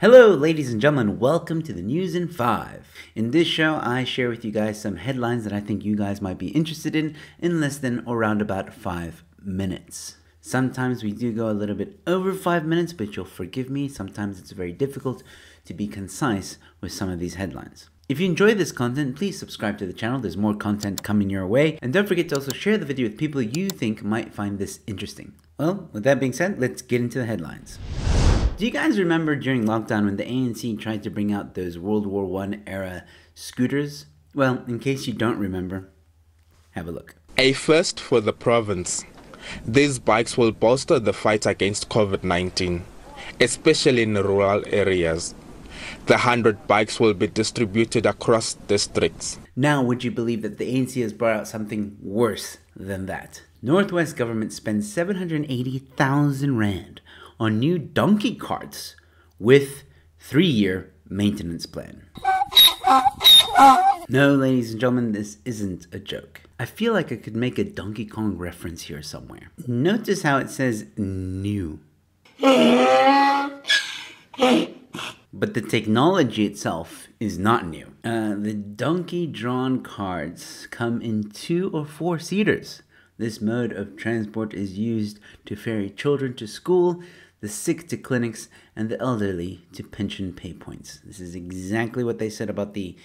Hello ladies and gentlemen, welcome to the News in 5. In this show, I share with you guys some headlines that I think you guys might be interested in less than or around about 5 minutes. Sometimes we do go a little bit over 5 minutes, but you'll forgive me, sometimes it's very difficult to be concise with some of these headlines. If you enjoy this content, please subscribe to the channel, there's more content coming your way, and don't forget to also share the video with people you think might find this interesting. Well, with that being said, let's get into the headlines. Do you guys remember during lockdown when the ANC tried to bring out those World War I era scooters? Well, in case you don't remember, have a look. A first for the province. These bikes will bolster the fight against COVID-19, especially in rural areas. The 100 bikes will be distributed across districts. Now, would you believe that the ANC has brought out something worse than that? Northwest government spends 780,000 Rand on new donkey carts with 3-year maintenance plan. No, ladies and gentlemen, this isn't a joke. I feel like I could make a Donkey Kong reference here somewhere. Notice how it says new. But the technology itself is not new. The donkey-drawn carts come in 2 or 4 seaters. This mode of transport is used to ferry children to school, the sick to clinics, and the elderly to pension pay points. This is exactly what they said about the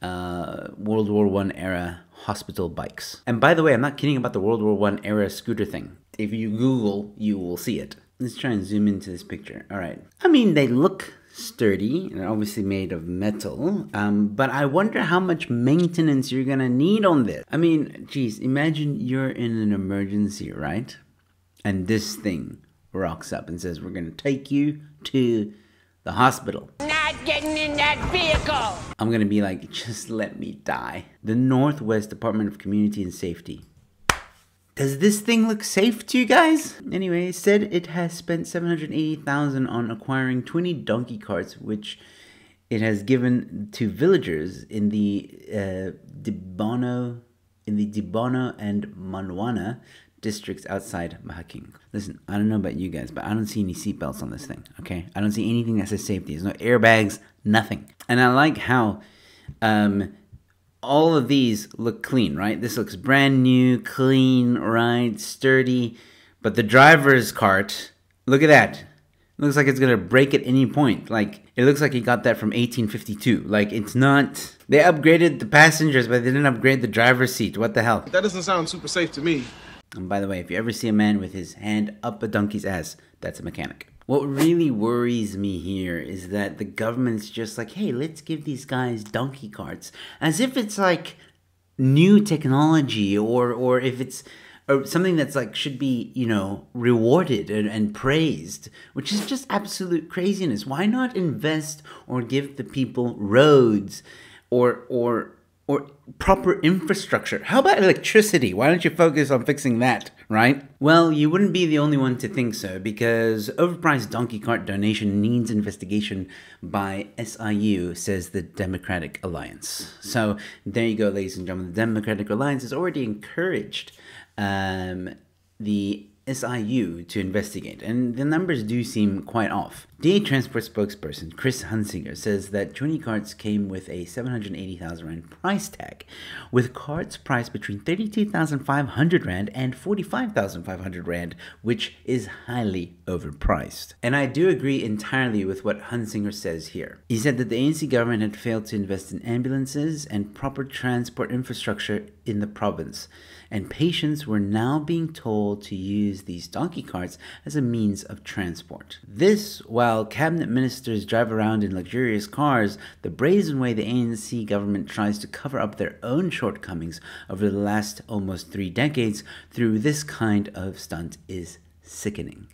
World War I era hospital bikes. And by the way, I'm not kidding about the World War I era scooter thing. If you Google, you will see it. Let's try and zoom into this picture. All right. I mean, they look sturdy and obviously made of metal, but I wonder how much maintenance you're gonna need on this. I mean, geez, imagine you're in an emergency, right? And this thing rocks up and says, we're gonna take you to the hospital. Not getting in that vehicle! I'm gonna be like, just let me die. The Northwest Department of Community and Safety. Does this thing look safe to you guys? Anyway, it said it has spent 780,000 on acquiring 20 donkey carts, which it has given to villagers in the Dibono and Manwana districts outside Mahikeng. Listen, I don't know about you guys, but I don't see any seatbelts on this thing, okay? I don't see anything that says safety. There's no airbags, nothing. And I like how all of these look clean, right? This looks brand new, clean, right? Sturdy. But the driver's cart, look at that. It looks like it's gonna break at any point. Like, it looks like he got that from 1852. Like, it's not... They upgraded the passengers, but they didn't upgrade the driver's seat. What the hell? That doesn't sound super safe to me. And by the way, if you ever see a man with his hand up a donkey's ass, that's a mechanic. What really worries me here is that the government's just like, hey, let's give these guys donkey carts. As if it's like new technology or if it's something that's like should be, you know, rewarded and praised, which is just absolute craziness. Why not invest or give the people roads or proper infrastructure? How about electricity? Why don't you focus on fixing that, right? Well, you wouldn't be the only one to think so, because overpriced donkey cart donation needs investigation by SIU, says the Democratic Alliance. So there you go, ladies and gentlemen. The Democratic Alliance has already encouraged the SIU to investigate, and the numbers do seem quite off. DA Transport spokesperson Chris Hunsinger says that 20 carts came with a 780,000 Rand price tag, with carts priced between 32,500 Rand and 45,500 Rand, which is highly overpriced. And I do agree entirely with what Hunsinger says here. He said that the ANC government had failed to invest in ambulances and proper transport infrastructure in the province, and patients were now being told to use these donkey carts as a means of transport. This, while cabinet ministers drive around in luxurious cars, the brazen way the ANC government tries to cover up their own shortcomings over the last almost 3 decades through this kind of stunt is sickening.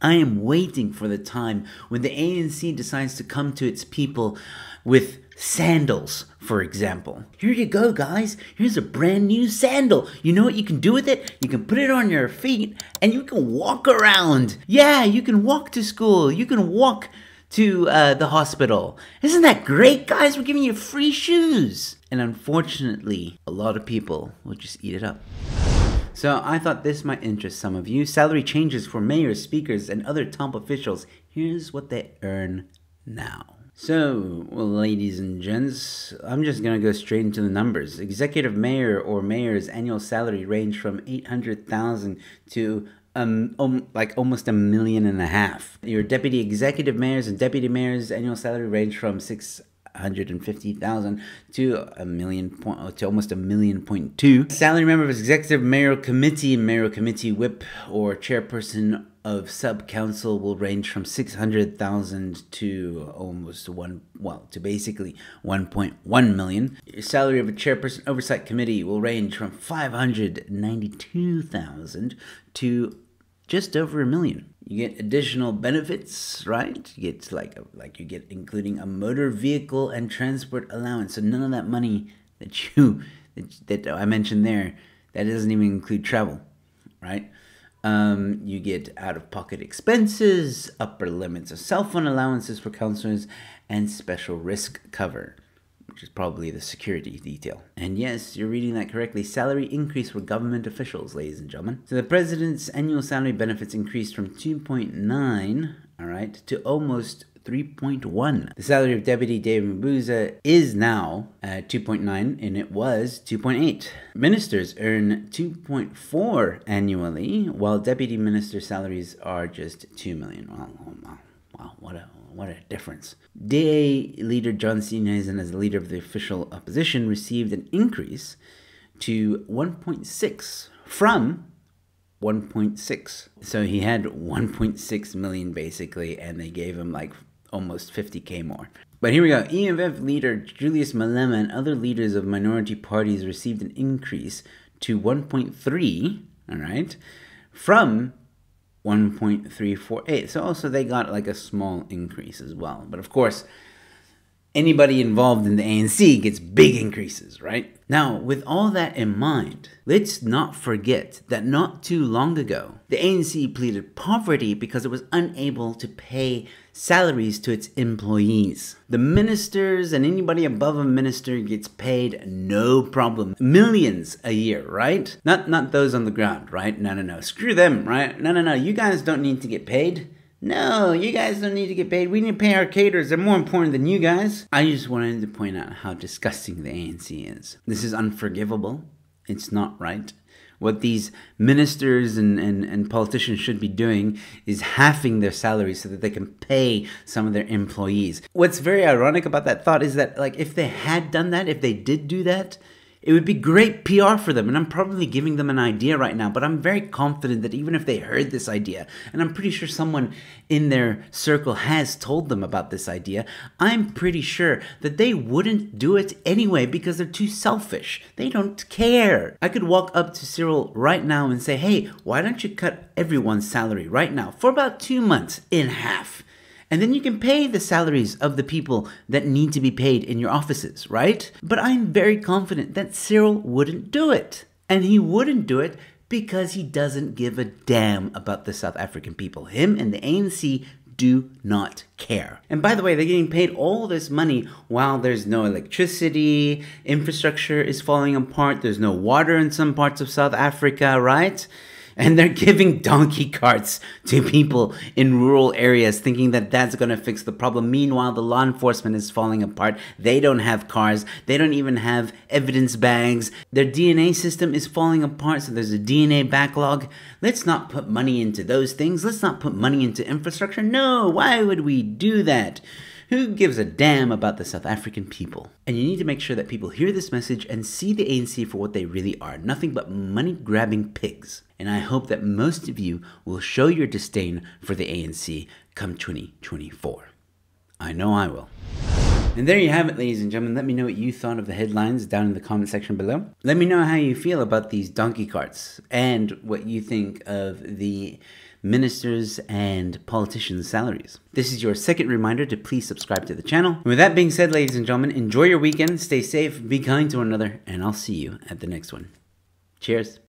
I am waiting for the time when the ANC decides to come to its people with sandals, for example. Here you go, guys. Here's a brand new sandal. You know what you can do with it? You can put it on your feet and you can walk around. Yeah, you can walk to school. You can walk to the hospital. Isn't that great, guys? We're giving you free shoes. And unfortunately, a lot of people will just eat it up. So I thought this might interest some of you. Salary changes for mayors, speakers, and other top officials. Here's what they earn now. So, well, ladies and gents, I'm just going to go straight into the numbers. Executive mayor or mayor's annual salary range from 800,000 to like almost $1.5 million. Your deputy executive mayors and deputy mayors' annual salary range from 650,000 to almost $1.2 million. Salary member of executive mayoral committee whip or chairperson of sub council will range from 600,000 to basically 1.1 million. Your salary of a chairperson oversight committee will range from 592,000 to just over $1 million. You get additional benefits, right? You get you get including a motor vehicle and transport allowance. So none of that money that I mentioned there, that doesn't even include travel, right? You get out-of-pocket expenses, upper limits of cell phone allowances for councillors, and special risk cover, which is probably the security detail. And yes, you're reading that correctly. Salary increase for government officials, ladies and gentlemen. So the president's annual salary benefits increased from 2.9, all right, to almost 3.1. The salary of Deputy David Mabuza is now 2.9 and it was 2.8. Ministers earn 2.4 annually, while deputy minister salaries are just 2 million. Wow, what a difference. DA leader John Steenhuisen, as the leader of the official opposition, received an increase to 1.6 from 1.6. So he had 1.6 million basically, and they gave him like almost 50K more. But here we go. EFF leader Julius Malema and other leaders of minority parties received an increase to 1.3, all right, from 1.348. So also they got like a small increase as well. But of course, anybody involved in the ANC gets big increases, right? Now, with all that in mind, let's not forget that not too long ago, the ANC pleaded poverty because it was unable to pay salaries to its employees. The ministers and anybody above a minister gets paid no problem. Millions a year, right? Not those on the ground, right? No. Screw them, right? No. You guys don't need to get paid. No, you guys don't need to get paid. We need to pay our caterers. They're more important than you guys. I just wanted to point out how disgusting the ANC is. This is unforgivable. It's not right. What these ministers and politicians should be doing is halving their salaries so that they can pay some of their employees. What's very ironic about that thought is that, like, if they had done that, if they did do that, it would be great PR for them, and I'm probably giving them an idea right now, but I'm very confident that even if they heard this idea, and I'm pretty sure someone in their circle has told them about this idea, I'm pretty sure that they wouldn't do it anyway because they're too selfish. They don't care. I could walk up to Cyril right now and say, hey, why don't you cut everyone's salary right now for about 2 months in half? And then you can pay the salaries of the people that need to be paid in your offices, right? But I'm very confident that Cyril wouldn't do it. And he wouldn't do it because he doesn't give a damn about the South African people. Him and the ANC do not care. And by the way, they're getting paid all this money while there's no electricity, infrastructure is falling apart, there's no water in some parts of South Africa, right? And they're giving donkey carts to people in rural areas thinking that that's going to fix the problem. Meanwhile, the law enforcement is falling apart. They don't have cars. They don't even have evidence bags. Their DNA system is falling apart, so there's a DNA backlog. Let's not put money into those things. Let's not put money into infrastructure. No, why would we do that? Who gives a damn about the South African people? And you need to make sure that people hear this message and see the ANC for what they really are. Nothing but money-grabbing pigs. And I hope that most of you will show your disdain for the ANC come 2024. I know I will. And there you have it, ladies and gentlemen. Let me know what you thought of the headlines down in the comment section below. Let me know how you feel about these donkey carts and what you think of the ministers and politicians' salaries. This is your second reminder to please subscribe to the channel. And with that being said, ladies and gentlemen, enjoy your weekend, stay safe, be kind to one another, and I'll see you at the next one. Cheers.